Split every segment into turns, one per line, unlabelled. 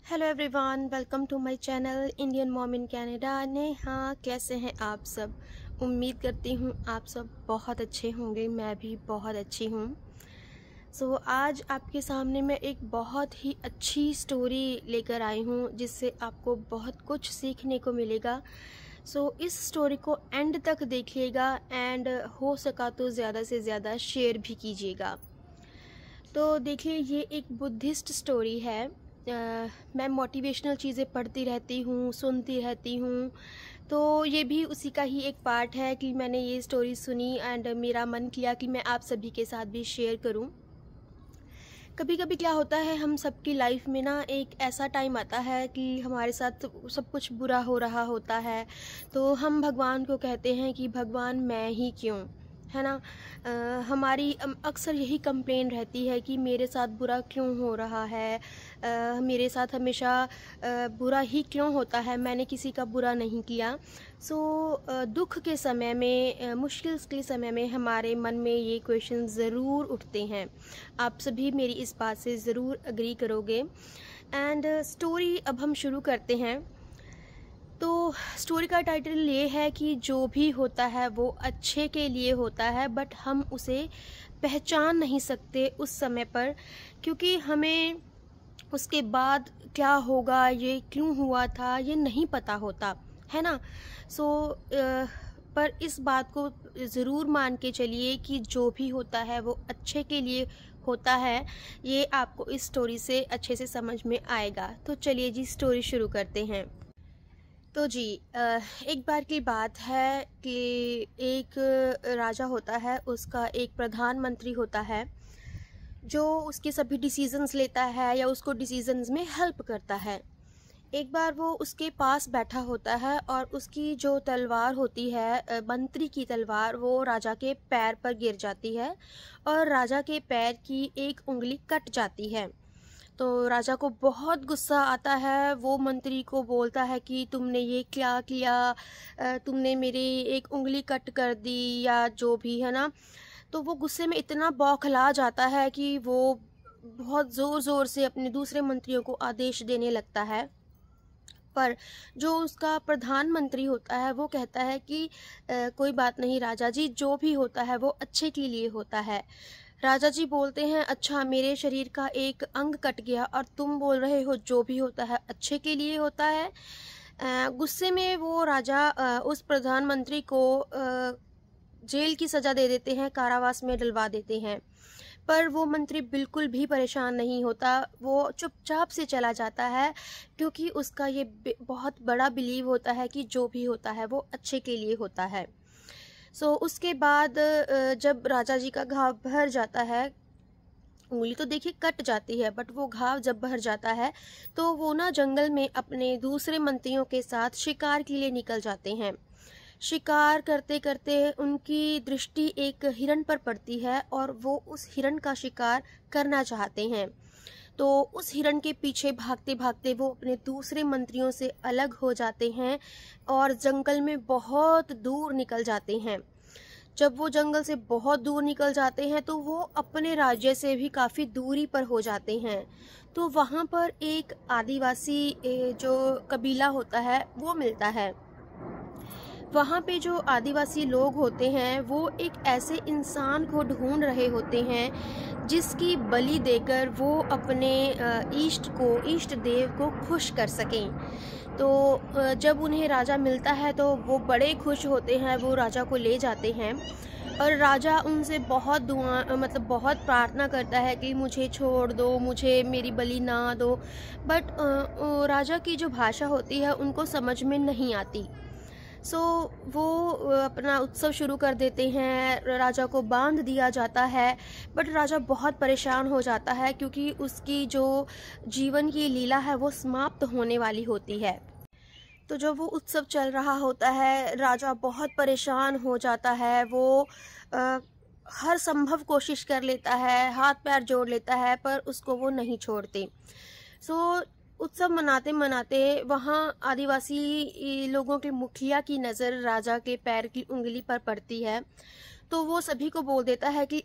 Hello everyone, welcome to my channel Indian mom in Canada. हाँ, कैसे हैं आप सब? उम्मीद करती हूँ आप सब बहुत अच्छे होंगे। मैं भी बहुत अच्छी हूँ। आज आपके सामने मैं एक बहुत ही अच्छी स्टोरी लेकर आई हूँ जिससे आपको बहुत कुछ सीखने को मिलेगा। इस स्टोरी को एंड तक देखिएगा एंड हो सका तो ज़्यादा से ज़्यादा शेयर भी कीजिएगा। तो देखिए, ये एक बुद्धिस्ट स्टोरी है। मैं मोटिवेशनल चीज़ें पढ़ती रहती हूँ, सुनती रहती हूँ, तो ये भी उसी का ही एक पार्ट है कि मैंने ये स्टोरी सुनी एंड मेरा मन किया कि मैं आप सभी के साथ भी शेयर करूँ। कभी कभी क्या होता है, हम सबकी लाइफ में ना एक ऐसा टाइम आता है कि हमारे साथ सब कुछ बुरा हो रहा होता है, तो हम भगवान को कहते हैं कि भगवान मैं ही क्यों, है ना। हमारी अक्सर यही कंप्लेन रहती है कि मेरे साथ बुरा क्यों हो रहा है, मेरे साथ हमेशा बुरा ही क्यों होता है, मैंने किसी का बुरा नहीं किया। दुख के समय में, मुश्किल के समय में हमारे मन में ये क्वेश्चन ज़रूर उठते हैं। आप सभी मेरी इस बात से ज़रूर अग्री करोगे। एंड स्टोरी अब हम शुरू करते हैं। तो स्टोरी का टाइटल ये है कि जो भी होता है वो अच्छे के लिए होता है, बट हम उसे पहचान नहीं सकते उस समय पर, क्योंकि हमें उसके बाद क्या होगा, ये क्यों हुआ था, ये नहीं पता होता है ना। पर इस बात को ज़रूर मान के चलिए कि जो भी होता है वो अच्छे के लिए होता है। ये आपको इस स्टोरी से अच्छे से समझ में आएगा। तो चलिए जी, स्टोरी शुरू करते हैं। तो जी, एक बार की बात है कि एक राजा होता है, उसका एक प्रधानमंत्री होता है जो उसके सभी डिसीजंस लेता है या उसको डिसीजंस में हेल्प करता है। एक बार वो उसके पास बैठा होता है और उसकी जो तलवार होती है, मंत्री की तलवार, वो राजा के पैर पर गिर जाती है और राजा के पैर की एक उंगली कट जाती है। तो राजा को बहुत गुस्सा आता है। वो मंत्री को बोलता है कि तुमने ये क्या किया, तुमने मेरी एक उंगली कट कर दी या जो भी है ना। तो वो गुस्से में इतना बौखला जाता है कि वो बहुत ज़ोर ज़ोर से अपने दूसरे मंत्रियों को आदेश देने लगता है। पर जो उसका प्रधानमंत्री होता है वो कहता है कि कोई बात नहीं राजा जी, जो भी होता है वो अच्छे के लिए होता है। राजा जी बोलते हैं, अच्छा, मेरे शरीर का एक अंग कट गया और तुम बोल रहे हो जो भी होता है अच्छे के लिए होता है। गुस्से में वो राजा उस प्रधानमंत्री को जेल की सज़ा दे देते हैं, कारावास में डलवा देते हैं। पर वो मंत्री बिल्कुल भी परेशान नहीं होता, वो चुपचाप से चला जाता है, क्योंकि उसका ये बहुत बड़ा बिलीव होता है कि जो भी होता है वो अच्छे के लिए होता है। उसके बाद जब राजा जी का घाव भर जाता है, उंगली तो देखिए कट जाती है, बट वो घाव जब भर जाता है तो वो ना जंगल में अपने दूसरे मंत्रियों के साथ शिकार के लिए निकल जाते हैं। शिकार करते करते उनकी दृष्टि एक हिरण पर पड़ती है और वो उस हिरण का शिकार करना चाहते हैं। तो उस हिरण के पीछे भागते भागते वो अपने दूसरे मंत्रियों से अलग हो जाते हैं और जंगल में बहुत दूर निकल जाते हैं। जब वो जंगल से बहुत दूर निकल जाते हैं तो वो अपने राज्य से भी काफ़ी दूरी पर हो जाते हैं। तो वहाँ पर एक आदिवासी जो कबीला होता है वो मिलता है। वहाँ पे जो आदिवासी लोग होते हैं वो एक ऐसे इंसान को ढूंढ रहे होते हैं जिसकी बलि देकर वो अपने इष्ट देव को खुश कर सकें। जब उन्हें राजा मिलता है तो वो बड़े खुश होते हैं, वो राजा को ले जाते हैं और राजा उनसे बहुत बहुत प्रार्थना करता है कि मुझे छोड़ दो, मुझे मेरी बलि ना दो। बट राजा की जो भाषा होती है उनको समझ में नहीं आती। वो अपना उत्सव शुरू कर देते हैं, राजा को बांध दिया जाता है। बट राजा बहुत परेशान हो जाता है क्योंकि उसकी जो जीवन की लीला है वो समाप्त होने वाली होती है। तो जब वो उत्सव चल रहा होता है, राजा बहुत परेशान हो जाता है। वो हर संभव कोशिश कर लेता है, हाथ पैर जोड़ लेता है, पर उसको वो नहीं छोड़ते। उत्सव मनाते मनाते वहाँ आदिवासी लोगों के मुखिया की नज़र राजा के पैर की उंगली पर पड़ती है। तो वो सभी को बोल देता है कि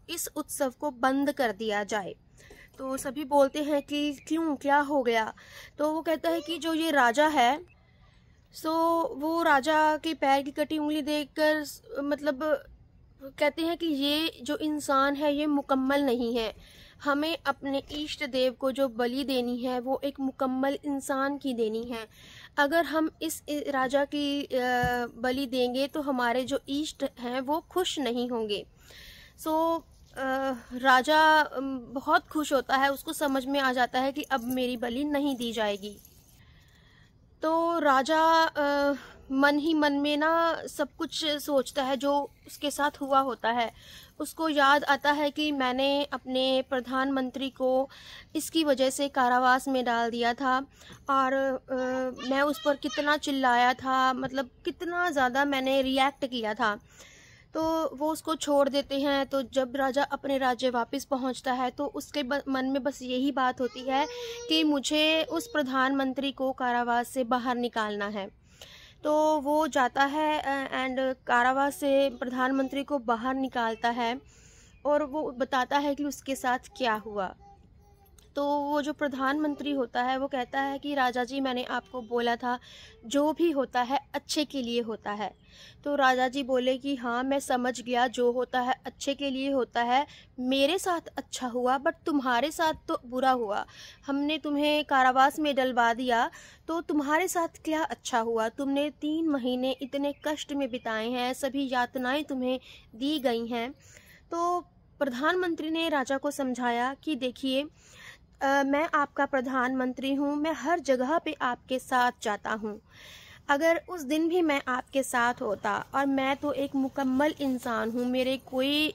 इस उत्सव को बंद कर दिया जाए। तो सभी बोलते हैं कि क्यों, क्या हो गया। तो वो कहता है कि जो ये राजा है, सो वो राजा के पैर की कटी उंगली देखकर मतलब कहते हैं कि ये जो इंसान है ये मुकम्मल नहीं है। हमें अपने इष्ट देव को जो बलि देनी है वो एक मुकम्मल इंसान की देनी है। अगर हम इस राजा की बलि देंगे तो हमारे जो इष्ट हैं वो खुश नहीं होंगे। सो राजा बहुत खुश होता है, उसको समझ में आ जाता है कि अब मेरी बलि नहीं दी जाएगी। तो राजा मन ही मन में ना सब कुछ सोचता है जो उसके साथ हुआ होता है। उसको याद आता है कि मैंने अपने प्रधानमंत्री को इसकी वजह से कारावास में डाल दिया था और मैं उस पर कितना चिल्लाया था, मतलब कितना ज़्यादा मैंने रिएक्ट किया था। तो वो उसको छोड़ देते हैं। तो जब राजा अपने राज्य वापस पहुंचता है तो उसके मन में बस यही बात होती है कि मुझे उस प्रधानमंत्री को कारावास से बाहर निकालना है। तो वो जाता है एंड कारावास से प्रधानमंत्री को बाहर निकालता है और वो बताता है कि उसके साथ क्या हुआ। तो वो जो प्रधानमंत्री होता है वो कहता है कि राजा जी, मैंने आपको बोला था जो भी होता है अच्छे के लिए होता है। तो राजा जी बोले कि हाँ, मैं समझ गया, जो होता है अच्छे के लिए होता है। मेरे साथ अच्छा हुआ बट तुम्हारे साथ तो बुरा हुआ। हमने तुम्हें कारावास में डलवा दिया तो तुम्हारे साथ क्या अच्छा हुआ। तुमने 3 महीने इतने कष्ट में बिताए हैं, सभी यातनाएं तुम्हें दी गई हैं। तो प्रधानमंत्री ने राजा को समझाया कि देखिए, मैं आपका प्रधानमंत्री हूँ, मैं हर जगह पे आपके साथ जाता हूँ। अगर उस दिन भी मैं आपके साथ होता, और मैं तो एक मुकम्मल इंसान हूँ, मेरे कोई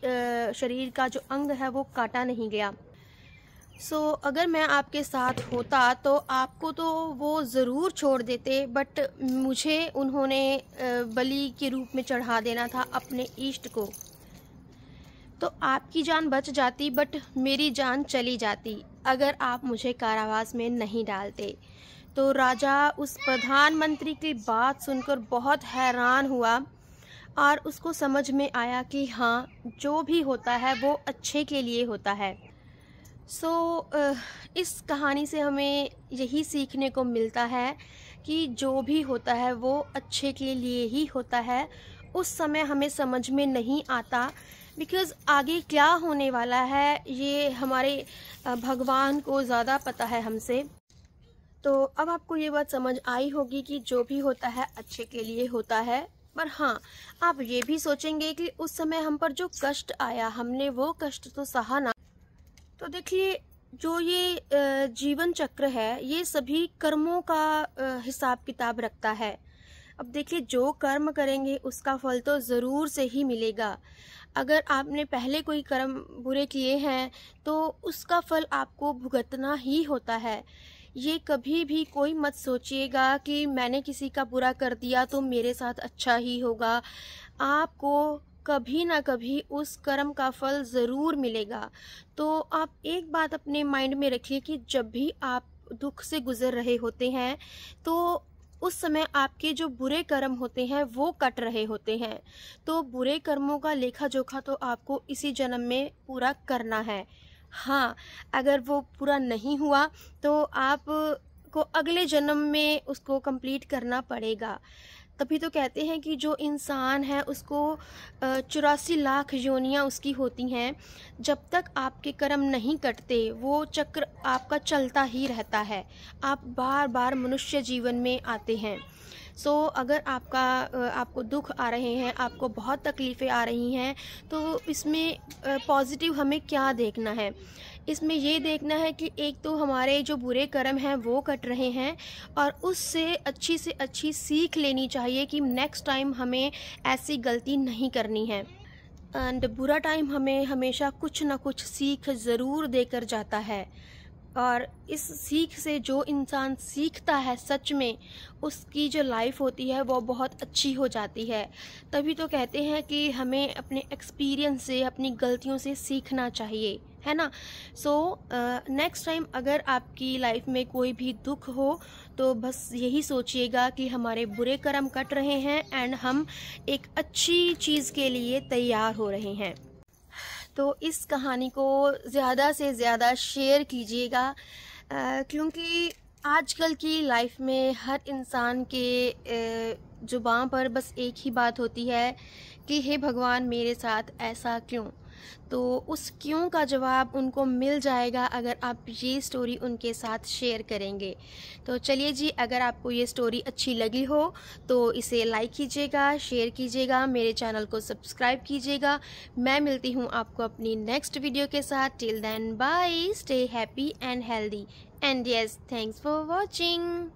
शरीर का जो अंग है वो काटा नहीं गया। सो अगर मैं आपके साथ होता तो आपको तो वो ज़रूर छोड़ देते, बट मुझे उन्होंने बलि के रूप में चढ़ा देना था अपने इष्ट को। तो आपकी जान बच जाती बट मेरी जान चली जाती अगर आप मुझे कारावास में नहीं डालते। तो राजा उस प्रधानमंत्री की बात सुनकर बहुत हैरान हुआ और उसको समझ में आया कि हाँ, जो भी होता है वो अच्छे के लिए होता है। इस कहानी से हमें यही सीखने को मिलता है कि जो भी होता है वो अच्छे के लिए ही होता है। उस समय हमें समझ में नहीं आता, बिकॉज़ आगे क्या होने वाला है ये हमारे भगवान को ज़्यादा पता है हमसे। तो अब आपको ये बात समझ आई होगी कि जो भी होता है अच्छे के लिए होता है। पर हाँ, आप ये भी सोचेंगे कि उस समय हम पर जो कष्ट आया, हमने वो कष्ट तो सहा ना। तो देखिए, जो ये जीवन चक्र है ये सभी कर्मों का हिसाब किताब रखता है। अब देखिए, जो कर्म करेंगे उसका फल तो ज़रूर से ही मिलेगा। अगर आपने पहले कोई कर्म बुरे किए हैं तो उसका फल आपको भुगतना ही होता है। ये कभी भी कोई मत सोचिएगा कि मैंने किसी का बुरा कर दिया तो मेरे साथ अच्छा ही होगा। आपको कभी ना कभी उस कर्म का फल ज़रूर मिलेगा। तो आप एक बात अपने माइंड में रखिए कि जब भी आप दुख से गुज़र रहे होते हैं तो उस समय आपके जो बुरे कर्म होते हैं वो कट रहे होते हैं। तो बुरे कर्मों का लेखा जोखा तो आपको इसी जन्म में पूरा करना है। हाँ, अगर वो पूरा नहीं हुआ तो आप को अगले जन्म में उसको कंप्लीट करना पड़ेगा। तभी तो कहते हैं कि जो इंसान है उसको 84 लाख योनियाँ उसकी होती हैं। जब तक आपके कर्म नहीं कटते वो चक्र आपका चलता ही रहता है। आप बार बार मनुष्य जीवन में आते हैं। अगर आपको दुख आ रहे हैं, आपको बहुत तकलीफ़ें आ रही हैं, तो इसमें पॉजिटिव हमें क्या देखना है? इसमें ये देखना है कि एक तो हमारे जो बुरे कर्म हैं वो कट रहे हैं और उससे अच्छी सीख लेनी चाहिए कि नेक्स्ट टाइम हमें ऐसी गलती नहीं करनी है। एंड बुरा टाइम हमें हमेशा कुछ ना कुछ सीख ज़रूर देकर जाता है, और इस सीख से जो इंसान सीखता है सच में उसकी जो लाइफ होती है वो बहुत अच्छी हो जाती है। तभी तो कहते हैं कि हमें अपने एक्सपीरियंस से, अपनी गलतियों से सीखना चाहिए, है ना। नेक्स्ट टाइम अगर आपकी लाइफ में कोई भी दुख हो तो बस यही सोचिएगा कि हमारे बुरे कर्म कट रहे हैं एंड हम एक अच्छी चीज़ के लिए तैयार हो रहे हैं। तो इस कहानी को ज़्यादा से ज़्यादा शेयर कीजिएगा, क्योंकि आजकल की लाइफ में हर इंसान के ज़ुबान पर बस एक ही बात होती है कि हे भगवान मेरे साथ ऐसा क्यों। तो उस क्यों का जवाब उनको मिल जाएगा अगर आप ये स्टोरी उनके साथ शेयर करेंगे। तो चलिए जी, अगर आपको ये स्टोरी अच्छी लगी हो तो इसे लाइक कीजिएगा, शेयर कीजिएगा, मेरे चैनल को सब्सक्राइब कीजिएगा। मैं मिलती हूँ आपको अपनी नेक्स्ट वीडियो के साथ। Till then bye, stay happy and healthy and yes, thanks for watching.